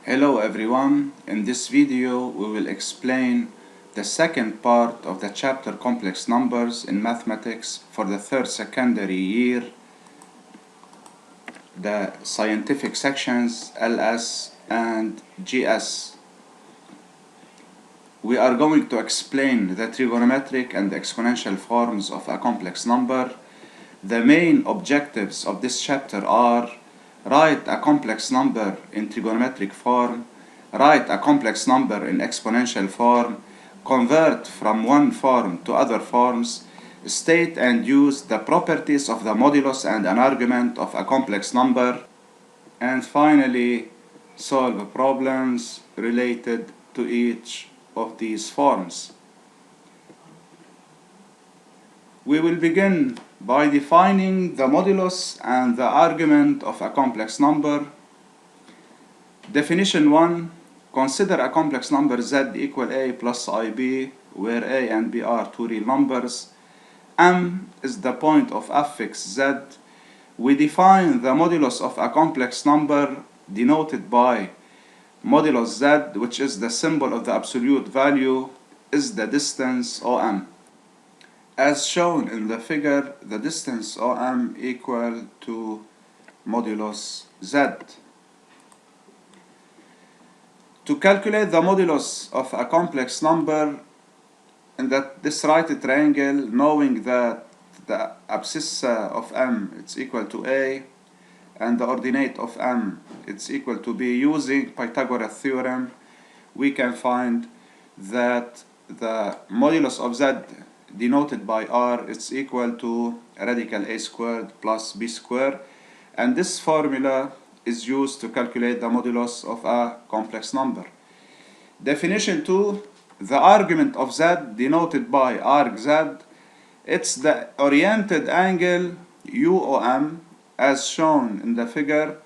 Hello everyone, in this video we will explain the second part of the chapter Complex Numbers in Mathematics for the third secondary year, the scientific sections LS and GS. We are going to explain the trigonometric and exponential forms of a complex number. The main objectives of this chapter are: write a complex number in trigonometric form, write a complex number in exponential form, convert from one form to other forms, state and use the properties of the modulus and an argument of a complex number, and finally solve problems related to each of these forms. We will begin by defining the modulus and the argument of a complex number. Definition 1. Consider a complex number z equal a plus ib, where a and b are two real numbers. M is the point of affix z. We define the modulus of a complex number denoted by modulus z, which is the symbol of the absolute value, is the distance OM. As shown in the figure, the distance OM equal to modulus z. To calculate the modulus of a complex number in this right triangle, knowing that the abscissa of M is equal to A and the ordinate of M is equal to B, using Pythagoras theorem, we can find that the modulus of Z denoted by R is equal to radical A squared plus B squared, and this formula is used to calculate the modulus of a complex number. Definition 2. The argument of Z denoted by arg Z, it's the oriented angle UOM as shown in the figure.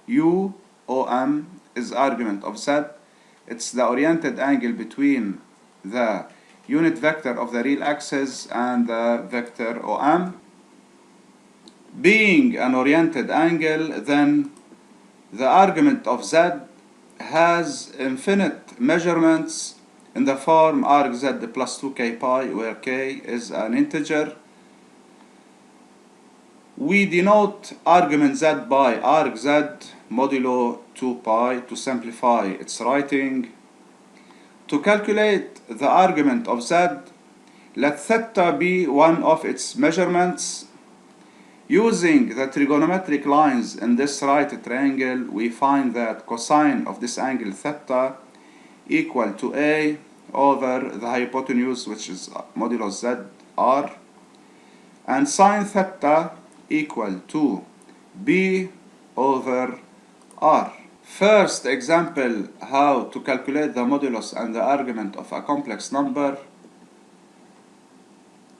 UOM is argument of Z. It's the oriented angle between the unit vector of the real axis and the vector OM. Being an oriented angle, then the argument of Z has infinite measurements in the form arg Z plus 2k pi, where k is an integer. We denote argument Z by arg Z modulo 2 pi to simplify its writing. To calculate the argument of Z, let theta be one of its measurements. Using the trigonometric lines in this right triangle, we find that cosine of this angle theta equal to A over the hypotenuse, which is modulus Z R, and sine theta equal to B over R. First example how to calculate the modulus and the argument of a complex number.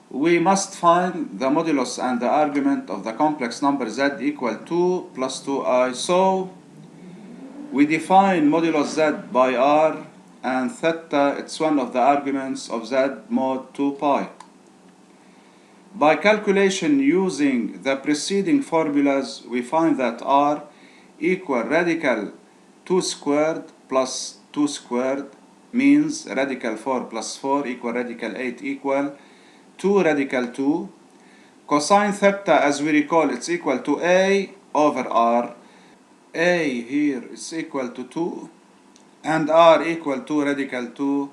We must find the modulus and the argument of the complex number Z equal 2 plus 2i. So we define modulus Z by R, and theta, it's one of the arguments of Z mod 2 pi. By calculation using the preceding formulas, we find that R equal radical 2 squared plus 2 squared, means radical 4 plus 4 equal radical 8 equal 2 radical 2. Cosine theta, as we recall, it's equal to A over R. A here is equal to 2 and R equal to radical 2.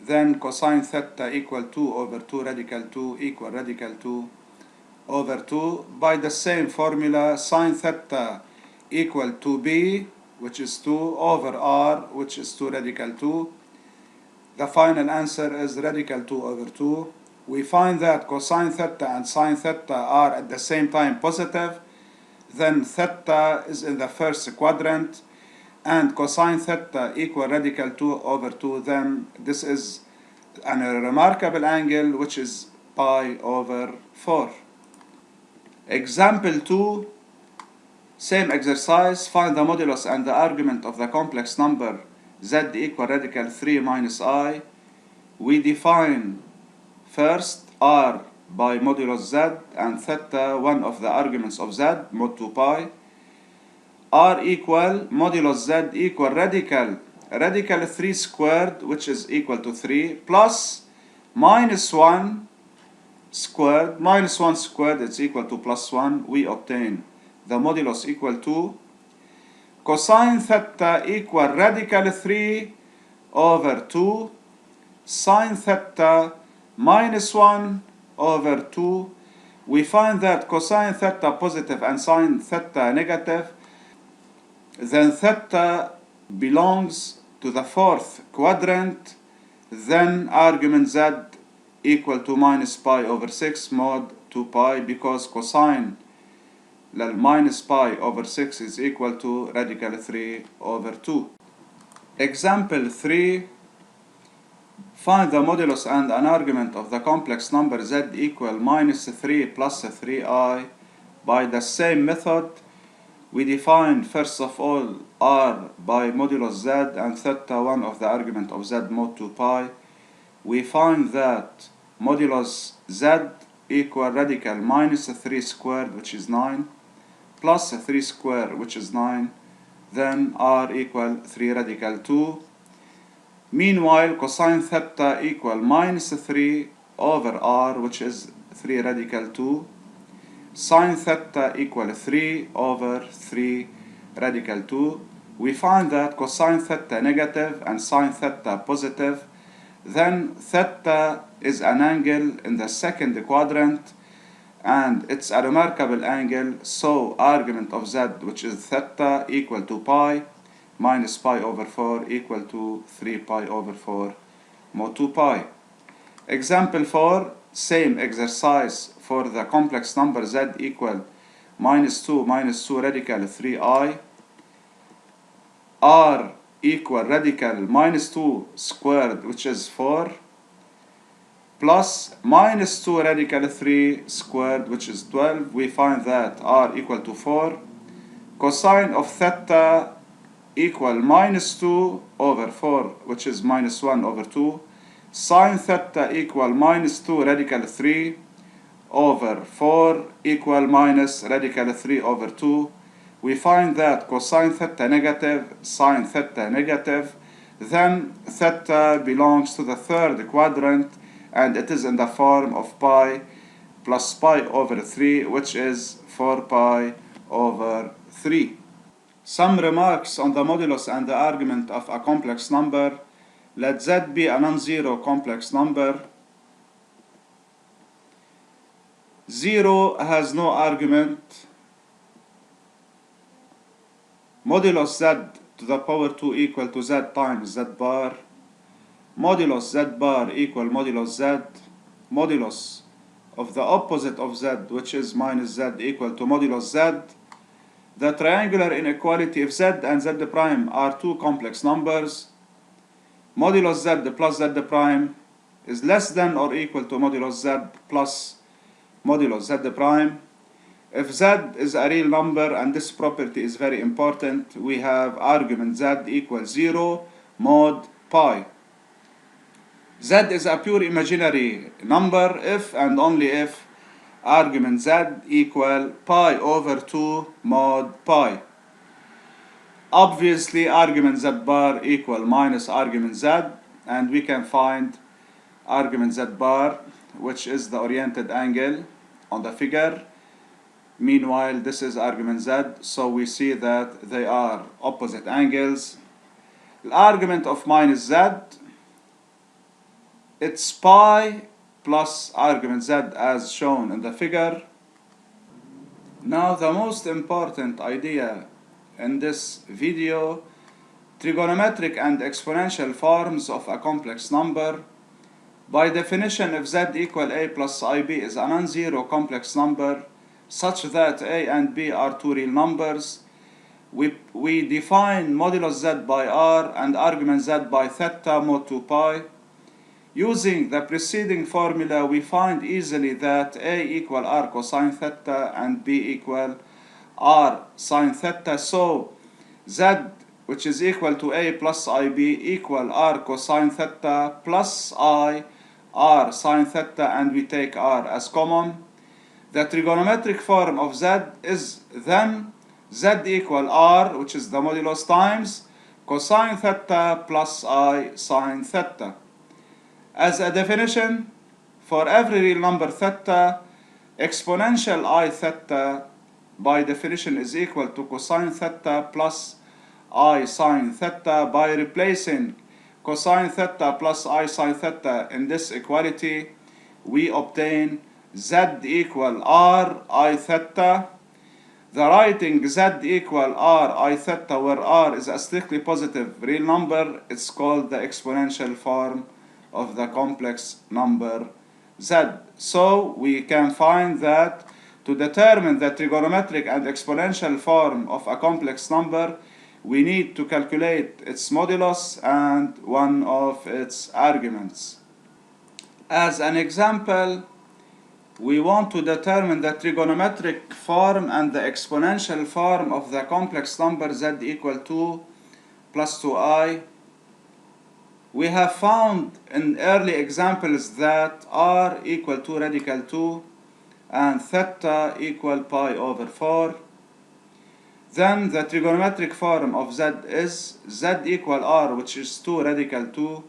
Then cosine theta equal 2 over 2 radical 2 equal radical 2 over 2. By the same formula, sine theta equal to B, which is 2, over R, which is 2 radical 2. The final answer is radical 2 over 2. We find that cosine theta and sine theta are at the same time positive. Then theta is in the first quadrant, and cosine theta equal radical 2 over 2. Then this is a remarkable angle, which is pi over 4. Example 2. Same exercise. Find the modulus and the argument of the complex number Z equal radical 3 minus I. We define first R by modulus Z and theta, one of the arguments of Z, mod 2 pi. r equal modulus z equal radical 3 squared, which is equal to 3, plus minus 1 squared. Minus 1 squared is equal to plus 1. We obtain the modulus equal to cosine theta equal radical 3 over 2 sine theta minus 1 over 2. We find that cosine theta positive and sine theta negative, then theta belongs to the fourth quadrant, then argument z equal to minus pi over 6 mod 2 pi, because cosine minus pi over 6 is equal to radical 3 over 2. Example 3. Find the modulus and an argument of the complex number z equal minus 3 plus 3i. By the same method, we define first of all r by modulus z and theta 1 of the argument of z mod 2 pi. We find that modulus z equal radical minus 3 squared, which is 9, plus 3 squared, which is 9, then r equal 3 radical 2. Meanwhile, cosine theta equal minus 3 over r, which is 3 radical 2. Sine theta equal 3 over 3 radical 2. We find that cosine theta negative and sine theta positive. Then theta is an angle in the second quadrant, and it's a remarkable angle, so argument of z, which is theta, equal to pi minus pi over 4 equal to 3 pi over 4 mod 2 pi. Example 4, same exercise for the complex number z equal minus 2 radical 3i. R equal radical minus 2 squared, which is 4, plus minus 2 radical 3 squared, which is 12. We find that r equal to 4. Cosine of theta equal minus 2 over 4, which is minus 1 over 2. Sine theta equal minus 2 radical 3 over 4 equal minus radical 3 over 2. We find that cosine theta negative, sine theta negative, then theta belongs to the third quadrant, and it is in the form of pi plus pi over 3, which is 4 pi over 3. Some remarks on the modulus and the argument of a complex number. Let z be a non-zero complex number. 0 has no argument. Modulus z to the power 2 equal to z times z bar. Modulus z bar equal modulus z. Modulus of the opposite of z, which is minus z, equal to modulus z. The triangular inequality if z and z prime are two complex numbers, modulus z plus z prime is less than or equal to modulus z plus modulus z prime. If z is a real number, and this property is very important, we have argument z equals 0 mod pi. Z is a pure imaginary number if and only if argument z equal pi over 2 mod pi. Obviously, argument z bar equal minus argument z, and we can find argument z bar, which is the oriented angle on the figure. Meanwhile, this is argument z, so we see that they are opposite angles. The argument of minus z, it's pi plus argument z as shown in the figure. Now the most important idea in this video, trigonometric and exponential forms of a complex number. By definition, if z equal a plus ib is a non-zero complex number such that a and b are two real numbers, we define modulus z by r and argument z by theta mod 2 pi. Using the preceding formula, we find easily that a equal r cosine theta and b equal r sine theta. So z, which is equal to a plus ib, equal r cosine theta plus I r sine theta, and we take r as common. The trigonometric form of z is then z equal r, which is the modulus, times cosine theta plus I sine theta. As a definition, for every real number theta, exponential I theta by definition is equal to cosine theta plus I sine theta. By replacing cosine theta plus I sine theta in this equality, we obtain z equal r I theta. The writing z equal r I theta, where r is a strictly positive real number, it's called the exponential form of the complex number z. So we can find that to determine the trigonometric and exponential form of a complex number, we need to calculate its modulus and one of its arguments. As an example, we want to determine the trigonometric form and the exponential form of the complex number z equal 2 plus 2i. We have found in early examples that r equal to radical 2 and theta equal pi over 4. Then the trigonometric form of z is z equal r, which is 2 radical 2,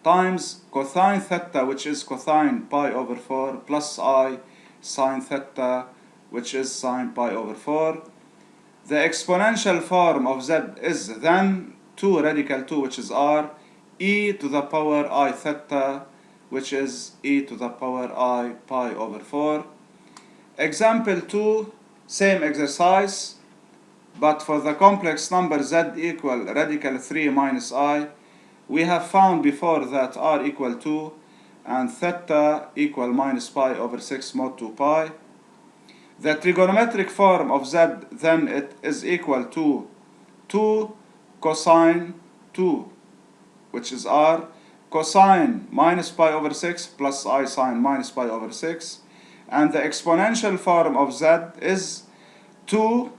times cosine theta, which is cosine pi over 4, plus I sine theta, which is sine pi over 4. The exponential form of z is then 2 radical 2, which is r, e to the power I theta, which is e to the power I pi over 4. Example 2, same exercise, but for the complex number z equal radical 3 minus I, we have found before that r equal 2 and theta equal minus pi over 6 mod 2 pi. The trigonometric form of z then it is equal to 2 cosine 2, which is r, cosine minus pi over 6 plus I sine minus pi over 6. And the exponential form of z is 2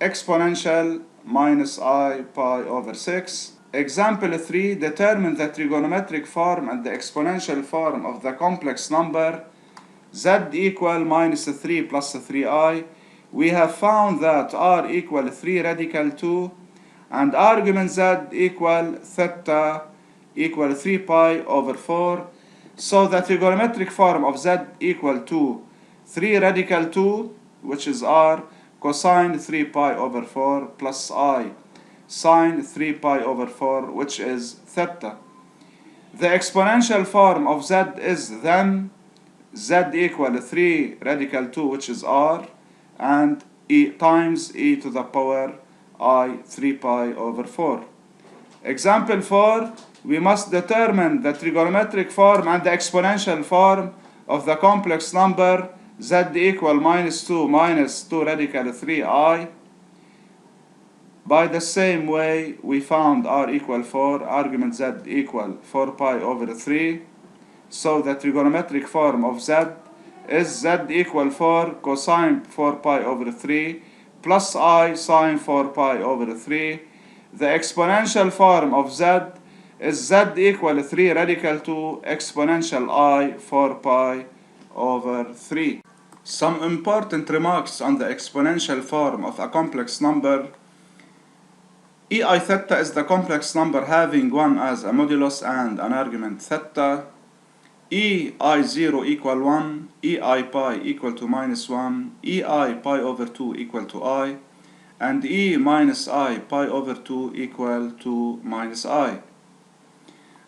exponential minus I pi over 6. Example 3, determine the trigonometric form and the exponential form of the complex number z equal minus 3 plus 3i. We have found that r equal 3 radical 2 and argument z equal theta equal 3 pi over 4. So the trigonometric form of z equal to 3 radical 2, which is r, cosine 3 pi over 4 plus I sine 3 pi over 4, which is theta. The exponential form of z is then z equal 3 radical 2, which is r, and e times e to the power I 3 pi over 4. Example 4, we must determine the trigonometric form and the exponential form of the complex number z equal minus 2 radical 3i. By the same way, we found r equal 4, argument z equal 4 pi over 3. So the trigonometric form of z is z equal 4 cosine 4 pi over 3 plus I sine 4 pi over 3. The exponential form of z is z equal 3 radical 2 exponential I 4 pi over 3. Some important remarks on the exponential form of a complex number. Ei theta is the complex number having 1 as a modulus and an argument theta. Ei0 equal 1, ei pi equal to minus 1, ei pi over 2 equal to I, and e minus I pi over 2 equal to minus I.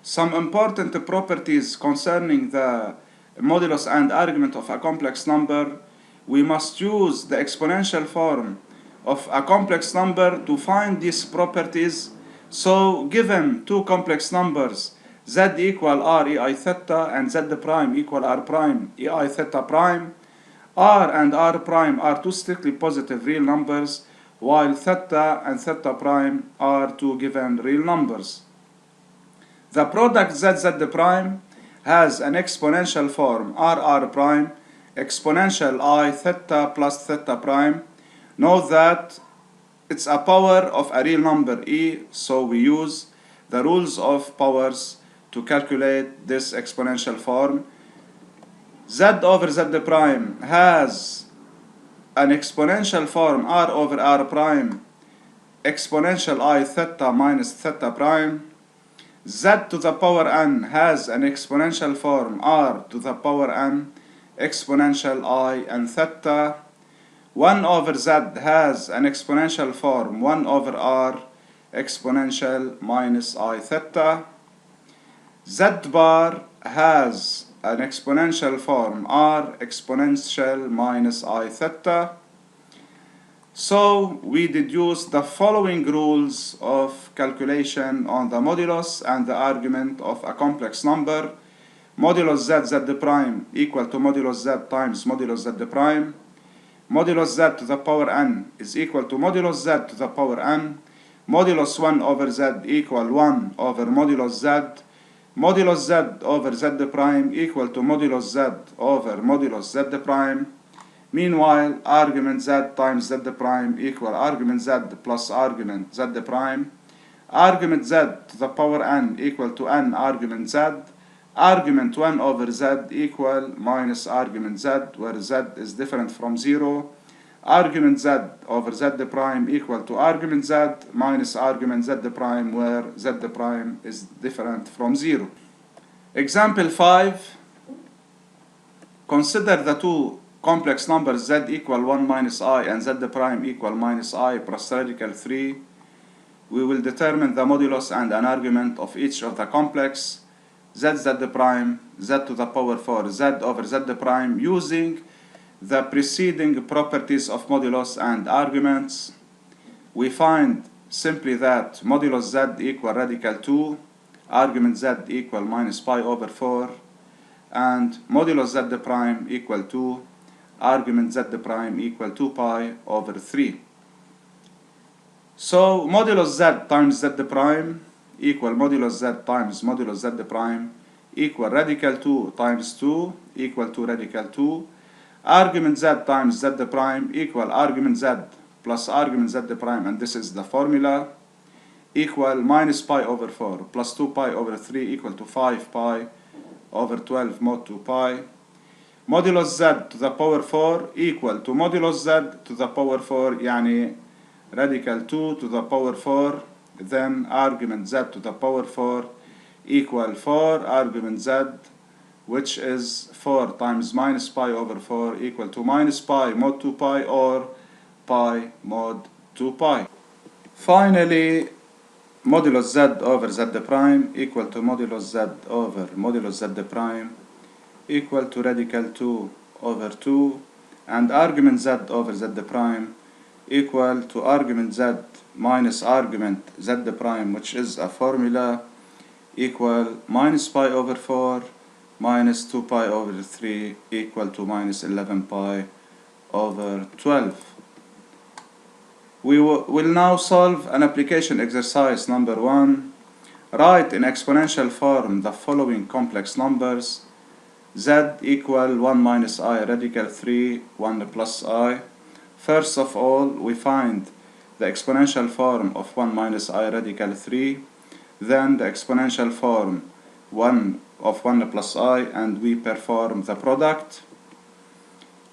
Some important properties concerning the modulus and argument of a complex number. We must use the exponential form of a complex number to find these properties. So given two complex numbers z equal r ei theta and z prime equal r prime ei theta prime, r and r prime are two strictly positive real numbers, while theta and theta prime are two given real numbers. The product z prime has an exponential form r prime exponential I theta plus theta prime. Note that it's a power of a real number e, so we use the rules of powers to calculate this exponential form. Z over z prime has an exponential form r over r prime exponential I theta minus theta prime. Z to the power n has an exponential form r to the power n exponential I and theta. 1 over z has an exponential form 1 over r exponential minus I theta. Z bar has an exponential form r exponential minus I theta. So we deduce the following rules of calculation on the modulus and the argument of a complex number. Modulus z prime equal to modulus z times modulus z prime. Modulus z to the power n is equal to modulus z to the power n. Modulus 1 over z equal 1 over modulus z. Modulus z over z prime equal to modulus z over modulus z prime. Meanwhile, argument z times z prime equal argument z plus argument z prime. Argument z to the power n equal to n argument z. Argument 1 over z equal minus argument z, where z is different from 0. Argument z over z prime equal to argument z minus argument z prime, where z prime is different from 0. Example 5. Consider the two complex numbers z equal 1 minus I and z prime equal minus I plus radical 3. We will determine the modulus and an argument of each of the complex z prime, z to the power 4, z over z prime using the preceding properties of modulus and arguments. We find simply that modulus z equal radical 2, argument z equal minus pi over 4, and modulus z prime equal 2, argument z prime equal 2 pi over 3. So modulus z times z prime equal modulus z times modulus z prime equal radical 2 times 2 equal to radical 2. Argument z times z prime equal argument z plus argument z prime, and this is the formula, equal minus pi over 4 plus 2 pi over 3 equal to 5 pi over 12 mod 2 pi. Modulus z to the power 4 equal to modulus z to the power 4, يعني radical 2 to the power 4, then argument z to the power 4 equal 4 argument z, which is 4 times minus pi over 4 equal to minus pi mod 2 pi or pi mod 2 pi. Finally, modulus z over z prime equal to modulus z over modulus z prime equal to radical 2 over 2, and argument z over z prime equal to argument z minus argument z prime, which is a formula, equal minus pi over 4 minus 2 pi over 3 equal to minus 11 pi over 12. We will now solve an application exercise number 1. Write in exponential form the following complex numbers: z equal 1 minus I radical 3 1 plus I. First of all, we find the exponential form of 1 minus I radical 3, then the exponential form 1 of 1 plus I, and we perform the product.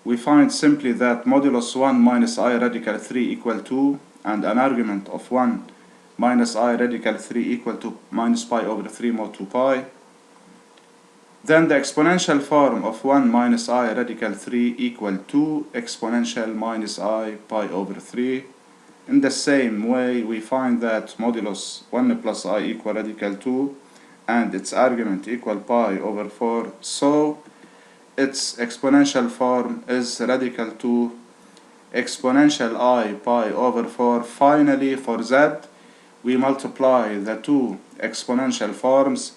We find simply that modulus 1 minus I radical 3 equal 2, and an argument of 1 minus I radical 3 equal to minus pi over 3 mod 2 pi. Then the exponential form of 1 minus I radical 3 equal 2 exponential minus I pi over 3. In the same way, we find that modulus 1 plus I equal radical 2 and its argument equal pi over 4. So its exponential form is radical 2 exponential I pi over 4. Finally, for z, we multiply the two exponential forms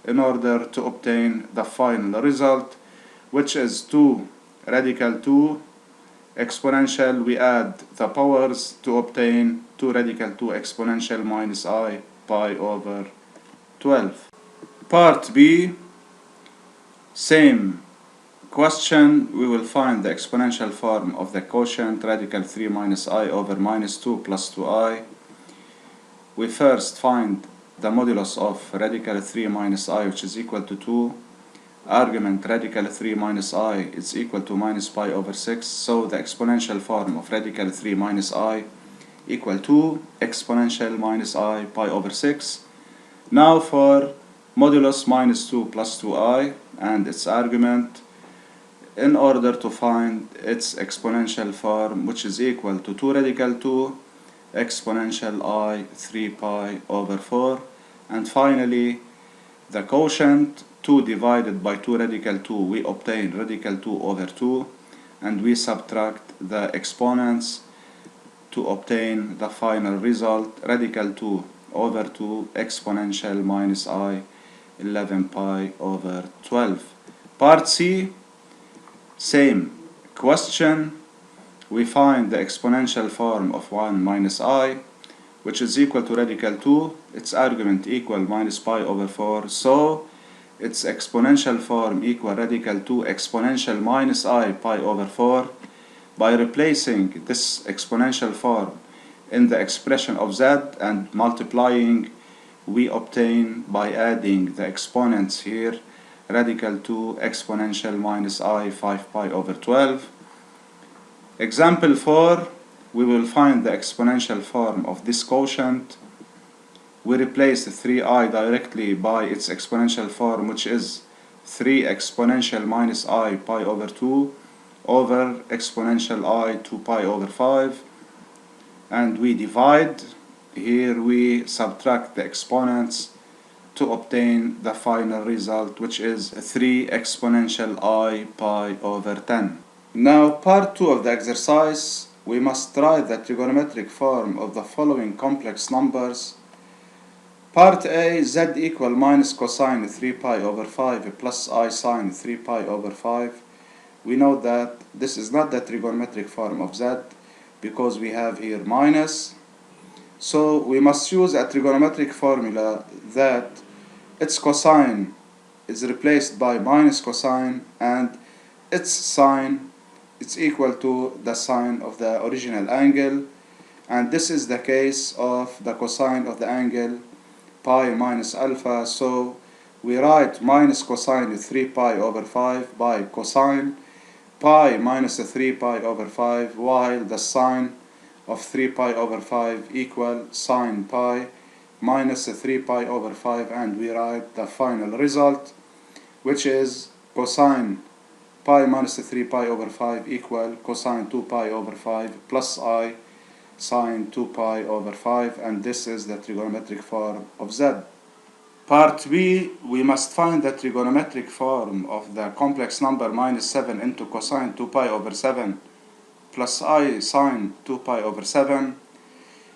in order to obtain the final result, which is 2 radical 2 exponential. We add the powers to obtain 2 radical 2 exponential minus I pi over 12. Part B, same question. We will find the exponential form of the quotient radical 3 minus I over minus 2 plus 2I. We first find the modulus of radical 3 minus I, which is equal to 2, argument radical 3 minus I is equal to minus pi over 6, so the exponential form of radical 3 minus I equal to exponential minus I pi over 6. Now for modulus minus 2 plus 2I and its argument, in order to find its exponential form, which is equal to 2 radical 2 exponential I 3 pi over 4, and finally the quotient 2 divided by 2 radical 2, we obtain radical 2 over 2, and we subtract the exponents to obtain the final result, radical 2 over 2 exponential minus I 11 pi over 12. Part C, same question. We find the exponential form of 1 minus I, which is equal to radical 2, its argument equal minus pi over 4, so its exponential form equal radical 2 exponential minus I pi over 4. By replacing this exponential form in the expression of z and multiplying, we obtain, by adding the exponents here, radical 2 exponential minus I 5 pi over 12. Example 4, we will find the exponential form of this quotient. We replace 3I directly by its exponential form, which is 3 exponential minus I pi over 2 over exponential I 2 pi over 5, and we divide. Here we subtract the exponents to obtain the final result, which is 3 exponential I pi over 10. Now part 2 of the exercise, we must write the trigonometric form of the following complex numbers. Part A, z equal minus cosine 3 pi over 5 plus I sine 3 pi over 5. We know that this is not the trigonometric form of z because we have here minus. So we must use a trigonometric formula that its cosine is replaced by minus cosine and its sine is equal to the sine of the original angle, and this is the case of the cosine of the angle pi minus alpha. So we write minus cosine 3 pi over 5 by cosine pi minus 3 pi over 5, while the sine of 3 pi over 5 equal sine pi minus 3 pi over 5, and we write the final result, which is cosine pi minus 3 pi over 5 equal cosine 2 pi over 5 plus I sine 2 pi over 5, and this is the trigonometric form of z. Part B, we must find the trigonometric form of the complex number minus 7 into cosine 2 pi over 7 plus I sine 2 pi over 7.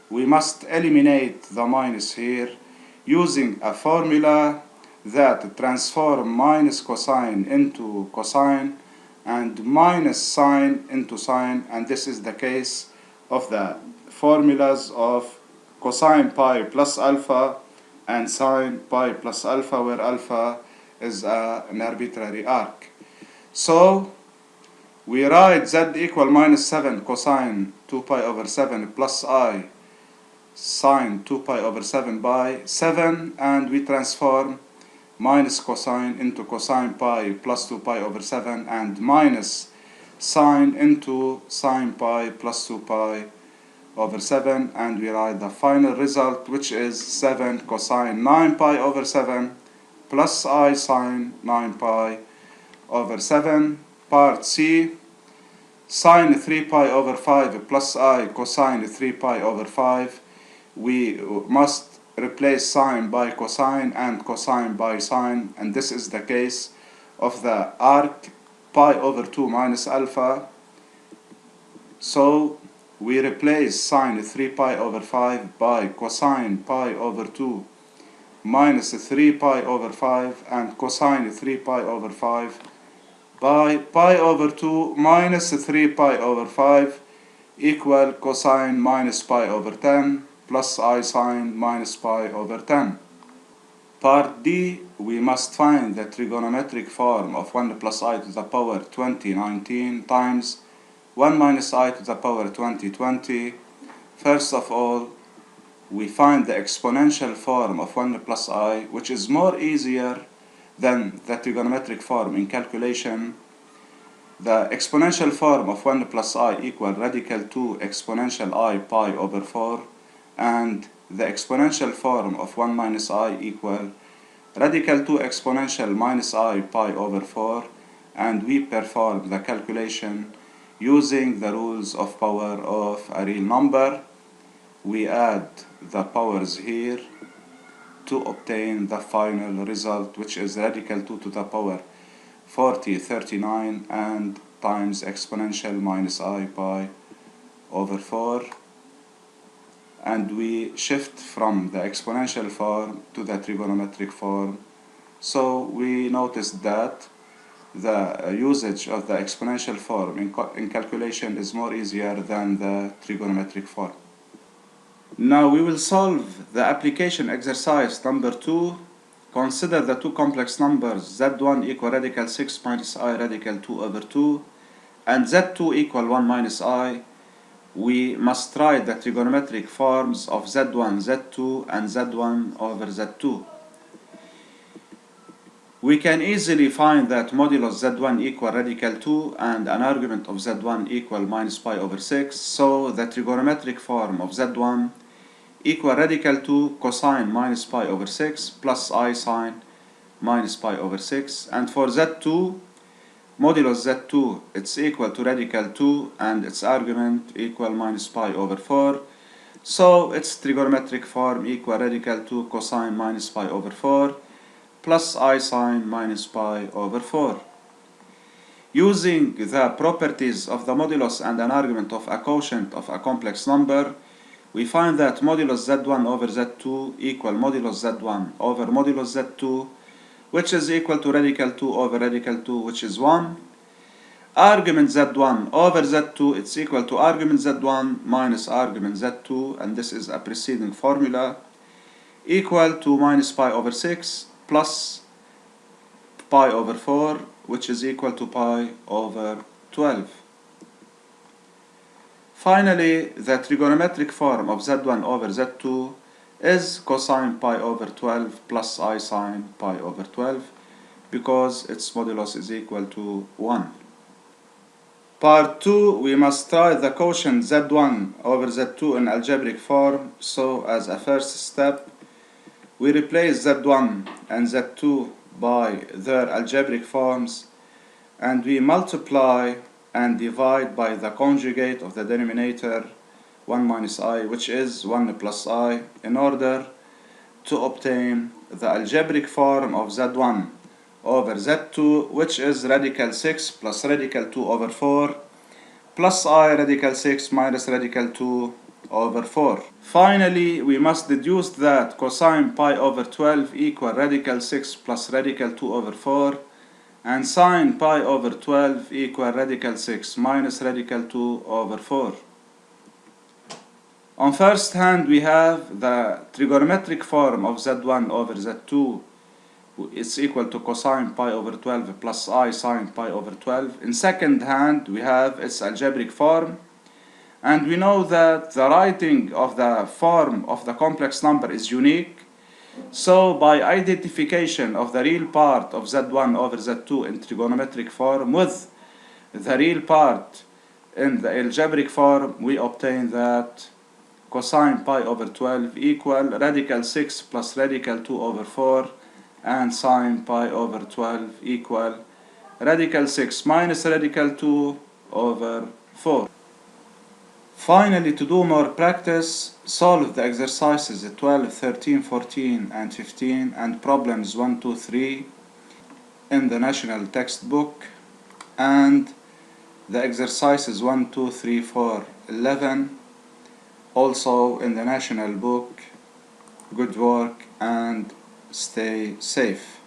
We must eliminate the minus here using a formula that transform minus cosine into cosine and minus sine into sine, and this is the case of the formulas of cosine pi plus alpha and sine pi plus alpha, where alpha is an arbitrary arc. So we write z equal minus 7 cosine 2 pi over 7 plus I sine 2 pi over 7 by 7, and we transform minus cosine into cosine pi plus 2 pi over 7 and minus sine into sine pi plus 2 pi over 7, and we write the final result, which is 7 cosine 9 pi over 7 plus I sine 9 pi over 7. Part C, sine 3 pi over 5 plus I cosine 3 pi over 5. We must replace sine by cosine and cosine by sine, and this is the case of the arc pi over 2 minus alpha. So we replace sine 3 pi over 5 by cosine pi over 2 minus 3 pi over 5 and cosine 3 pi over 5 by pi over 2 minus 3 pi over 5 equal cosine minus pi over 10 plus I sine minus pi over 10. Part D, we must find the trigonometric form of 1 plus I to the power 2019 times 1 minus I to the power 2020. First of all, we find the exponential form of 1 plus I, which is more easier then the trigonometric form in calculation. The exponential form of 1 plus I equal radical 2 exponential I pi over 4, and the exponential form of 1 minus I equal radical 2 exponential minus I pi over 4, and we perform the calculation using the rules of power of a real number. We add the powers here to obtain the final result, which is radical 2 to the power 4039 and times exponential minus I pi over 4, and we shift from the exponential form to the trigonometric form. So we noticed that the usage of the exponential form in calculation is more easier than the trigonometric form. Now we will solve the application exercise number 2. Consider the two complex numbers z1 equal radical 6 minus I radical 2 over 2 and z2 equal 1 minus I. We must write the trigonometric forms of z1, z2 and z1 over z2. We can easily find that modulus z1 equal radical 2 and an argument of z1 equal minus pi over 6. So the trigonometric form of z1 equal radical 2 cosine minus pi over 6 plus I sine minus pi over 6. And for z2, modulus z2, it's equal to radical 2 and its argument equal minus pi over 4. So its trigonometric form equal radical 2 cosine minus pi over 4 plus I sine minus pi over 4. Using the properties of the modulus and an argument of a quotient of a complex number, we find that modulus z1 over z2 equal modulus z1 over modulus z2, which is equal to radical 2 over radical 2, which is 1. Argument z1 over z2, it's equal to argument z1 minus argument z2, and this is a preceding formula, equal to minus pi over 6 plus pi over 4, which is equal to pi over 12. Finally, the trigonometric form of z1 over z2 is cosine pi over 12 plus I sine pi over 12, because its modulus is equal to 1. Part 2, we must write the quotient z1 over z2 in algebraic form. So as a first step, we replace z1 and z2 by their algebraic forms, and we multiply and divide by the conjugate of the denominator 1 minus I, which is 1 plus I, in order to obtain the algebraic form of z1 over z2, which is radical 6 plus radical 2 over 4 plus I radical 6 minus radical 2 over 4. Finally, we must deduce that cosine pi over 12 equal radical 6 plus radical 2 over 4, and sine pi over 12 equal radical 6 minus radical 2 over 4. On first hand, we have the trigonometric form of z1 over z2. It's equal to cosine pi over 12 plus I sine pi over 12. In second hand, we have its algebraic form, and we know that the writing of the form of the complex number is unique. So by identification of the real part of z1 over z2 in trigonometric form with the real part in the algebraic form, we obtain that cosine pi over 12 equal radical 6 plus radical 2 over 4, and sine pi over 12 equal radical 6 minus radical 2 over 4. Finally, to do more practice, solve the exercises 12, 13, 14, and 15, and problems 1, 2, 3 in the national textbook, and the exercises 1, 2, 3, 4, 11 also in the national book. Good work and stay safe.